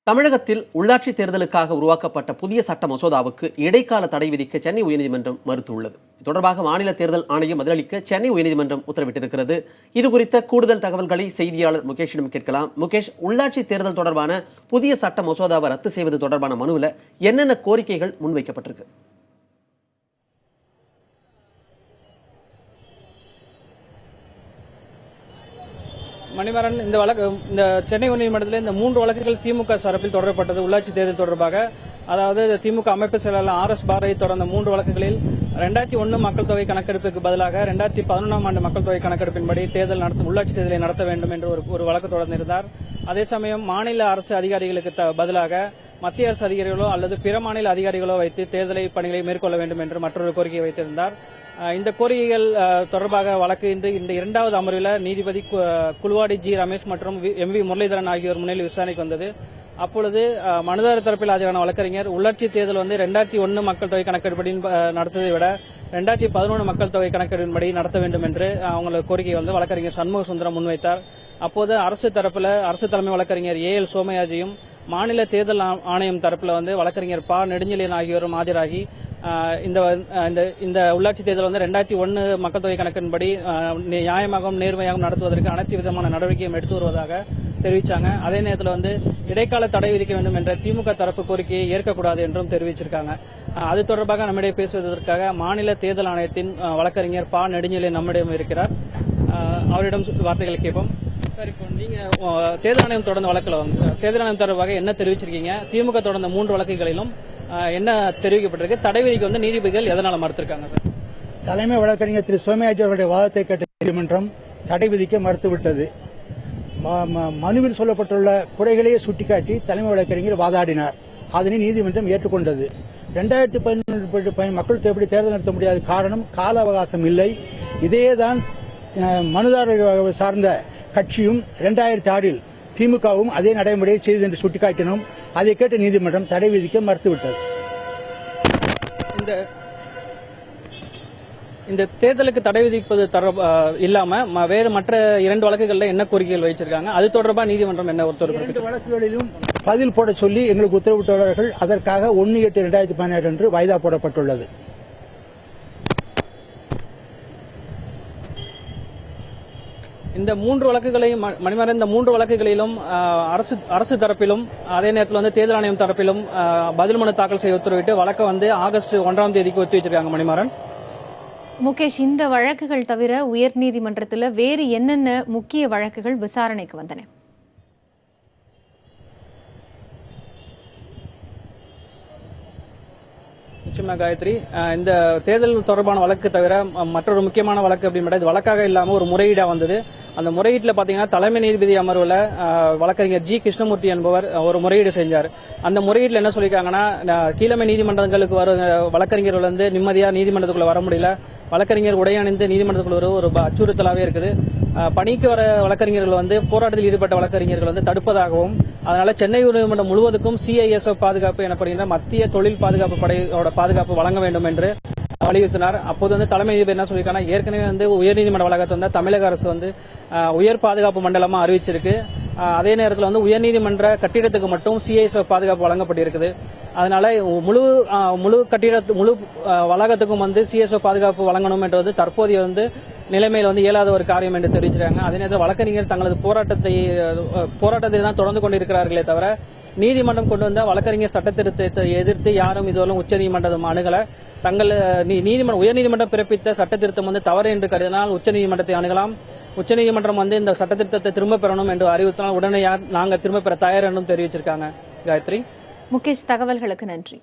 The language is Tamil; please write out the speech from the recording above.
தமிழகத்தில் உள்ளாட்சி தேர்தலுக்காக உருவாக்கப்பட்ட புதிய சட்ட மசோதாவுக்கு இடைக்கால தடை விதிக்க சென்னை உயர்நீதிமன்றம் மறுத்துள்ளது. தொடர்பாக மாநில தேர்தல் ஆணையம் பதிலளிக்க சென்னை உயர்நீதிமன்றம் உத்தரவிட்டிருக்கிறது. இது குறித்த கூடுதல் தகவல்களை செய்தியாளர் முகேஷிடம் கேட்கலாம். முகேஷ், உள்ளாட்சி தேர்தல் தொடர்பான புதிய சட்ட மசோதாவை ரத்து செய்வது தொடர்பான மனுவில் என்னென்ன கோரிக்கைகள் முன்வைக்கப்பட்டிருக்கு? மணிமாறன், இந்த சென்னை உயர்நீதிமன்றத்தில் இந்த 3 வழக்குகள் திமுக சார்பில் தொடரப்பட்டது. உள்ளாட்சி தேர்தல் தொடர்பாக, அதாவது திமுக அமைப்பு செயலாளர் RS பாரதி தொடர்ந்த 3 வழக்குகளில் 2001 மக்கள் தொகை கணக்கெடுப்புக்கு பதிலாக 2011ஆம் ஆண்டு மக்கள் தொகை கணக்கெடுப்பின்படி உள்ளாட்சி தேர்தலை நடத்த வேண்டும் என்று ஒரு வழக்கு தொடர்ந்திருந்தார். அதே சமயம் மாநில அரசு அதிகாரிகளுக்கு பதிலாக மத்திய அரசு அதிகாரிகளோ அல்லது பிற மாநில அதிகாரிகளோ வைத்து தேர்தலை பணிகளை மேற்கொள்ள வேண்டும் என்று மற்றொரு கோரிக்கை வைத்திருந்தார். இந்த கோரிக்கைகள் தொடர்பாக வழக்கு இன்று இந்த 2வது அமர்வில் நீதிபதி குல்வாடி ஜி ரமேஷ் மற்றும் MV முரளிதரன் ஆகியோர் முன்னிலையில் விசாரணைக்கு வந்தது. அப்பொழுது மனுதாரர் தரப்பில் ஆஜரான வழக்கறிஞர் உள்ளாட்சி தேர்தல் 2001 மக்கள் தொகை கணக்கெடுப்படி நடத்ததை விட 2011 மக்கள் தொகை கணக்கெடுப்பின்படி நடத்த வேண்டும் என்று அவங்களது கோரிக்கை வழக்கறிஞர் சண்முக சுந்தரம் முன்வைத்தார். அப்போது அரசு தலைமை வழக்கறிஞர் AL சோமயாஜியும் மாநில தேர்தல் ஆணையம் தரப்பில் வழக்கறிஞர் ப நெடுஞ்செழியன் ஆகியோரும் ஆஜராகி இந்த உள்ளாட்சி தேர்தல் 2001 மக்கள் தொகை கணக்கின்படி நியாயமாகவும் நேர்மையாகவும் நடத்துவதற்கு அனைத்து விதமான நடவடிக்கையும் எடுத்து வருவதாக தெரிவித்தாங்க. அதே நேரத்தில் இடைக்கால தடை விதிக்க வேண்டும் என்ற திமுக தரப்பு கோரிக்கையை ஏற்கக்கூடாது என்றும் தெரிவிச்சிருக்காங்க. அது தொடர்பாக நம்மிடையே பேசுவதற்காக மாநில தேர்தல் ஆணையத்தின் வழக்கறிஞர் ப நெடுஞ்செழியன் நம்மிடம் இருக்கிறார். அவரிடம் வார்த்தைகளை கேட்போம். சார், இப்போ நீங்க தேர்தல் ஆணையம் தொடர்ந்த வழக்கில் தேர்தல் ஆணையம் தொடர்பாக என்ன தெரிவிச்சிருக்கீங்க? திமுக தொடர்ந்த 3 வழக்குகளிலும் என்ன தெரிவிக்கப்பட்டிருக்கு? தடை விதிக்க நீதிபதிகள் எதனால மறுத்திருக்காங்க சார்? தலைமை வழக்கறிஞர் திரு சோமயாஜி அவருடைய வாதத்தை கேட்ட நீதிமன்றம் தடை விதிக்க மறுத்துவிட்டது. மனுவில் சொல்லப்பட்டுள்ள குறைகளையே சுட்டிக்காட்டி தலைமை வழக்கறிஞர் வாதாடினார். அதனை நீதிமன்றம் ஏற்றுக்கொண்டது. 2011 மக்கள் எப்படி தேர்தல் நடத்த முடியாத காரணம் கால அவகாசம் இல்லை. இதேதான் மனுதாரர் சார்ந்த கட்சியும் 2006இல் திமுகவும் அதே நடைமுறையை செய்தது என்று சுட்டிக்காட்டினோம். அதை கேட்ட நீதிமன்றம் தடை விதிக்க மறுத்துவிட்டது. இந்த தேர்தலுக்கு தடை விதிப்பது இல்லாம வேறு மற்ற 2 வழக்குகளில் என்ன கோரிக்கைகள் வைச்சிருக்காங்க? அது தொடர்பாக நீதிமன்றம் என்ன உத்தரவு? 2 வழக்குகளிலும் பதில் போட சொல்லி எங்களுக்கு உத்தரவிட்டுள்ளார்கள். அதற்காக 1/8/2017 அன்று வாய்தா போடப்பட்டுள்ளது. இந்த 3 வழக்குகளையும் மணிமாறன், இந்த 3 வழக்குகளிலும் அரசு தரப்பிலும் அதே நேரத்தில் தேர்தல் ஆணையம் தரப்பிலும் பதில் மனு தாக்கல் செய்ய உத்தரவிட்டு வழக்கை ஆகஸ்ட் 1ஆம் தேதிக்கு ஒத்தி வச்சிருக்காங்க. மணிமாறன், முகேஷ், இந்த வழக்குகள் தவிர உயர்நீதிமன்றத்தில் வேறு என்னென்ன முக்கிய வழக்குகள் விசாரணைக்கு வந்தன? நிச்சயமா காயத்ரி, இந்த தேர்தல் தொடர்பான வழக்கு தவிர மற்றொரு முக்கியமான வழக்கு அப்படின்ற இது வழக்காக இல்லாமல் ஒரு முறையீடா வந்தது. அந்த முறையீட்டில் பாத்தீங்கன்னா தலைமை நீதிபதி அமர்வில் வழக்கறிஞர் G கிருஷ்ணமூர்த்தி என்பவர் ஒரு முறையீடு செஞ்சார். அந்த முறையீட்டில் என்ன சொல்லியிருக்காங்கன்னா, கீழமை நீதிமன்றங்களுக்கு வரும் வழக்கறிஞர்கள் நிம்மதியா நீதிமன்றத்துக்குள்ள வர முடியல, வழக்கறிஞர் உடையணிந்து நீதிமன்றத்துக்குள்ள ஒரு அச்சுறுத்தலாவே இருக்குது, பணிக்கு வர வழக்கறிஞர்கள் போராட்டத்தில் ஈடுபட்ட வழக்கறிஞர்கள் தடுப்பதாகவும், அதனால சென்னை உயர்நீதிமன்றம் முழுவதுக்கும் CISF பாதுகாப்பு எனப்படுகின்ற மத்திய தொழில் பாதுகாப்பு படையோட பாதுகாப்பு வழங்க வேண்டும் என்று வலியுறுத்தினார். அப்போது தலைமை நீதிபதி என்ன சொல்லியிருக்காங்கன்னா, ஏற்கனவே உயர்நீதிமன்ற வளாகத்தை தமிழக அரசு உயர் பாதுகாப்பு மண்டலமா அறிவிச்சிருக்கு. அதே நேரத்தில் உயர்நீதிமன்ற கட்டிடத்துக்கு மட்டும் CISF பாதுகாப்பு வழங்கப்பட்டிருக்குது. அதனால முழு வளாகத்துக்கும் CISF பாதுகாப்பு வழங்கணும் என்றது தற்போதைய நிலைமையில் இயலாத ஒரு காரியம் என்று தெரிவிச்சிருக்காங்க. அதே நேரத்தில் வழக்கறிஞர் தங்களது போராட்டத்தை தான் தொடர்ந்து கொண்டிருக்கிறார்களே தவிர நீதிமன்றம் கொண்டு வந்த வழக்கறிஞர் சட்ட திருத்தத்தை எதிர்த்து யாரும் இதுவரை உச்சநீதிமன்றம் அணுகல. உயர்நீதிமன்றம் பிறப்பித்த சட்ட திருத்தம் தவறு என்று கருதினால் உச்சநீதிமன்றத்தை அணுகலாம். உச்சநீதிமன்றம் இந்த சட்ட திருத்தத்தை திரும்ப பெறணும் என்று அறிவித்தால் உடனே நாங்கள் திரும்ப பெற தயார் என்றும் தெரிவிச்சிருக்காங்க. காயத்ரி, முகேஷ், தகவல்களுக்கு நன்றி.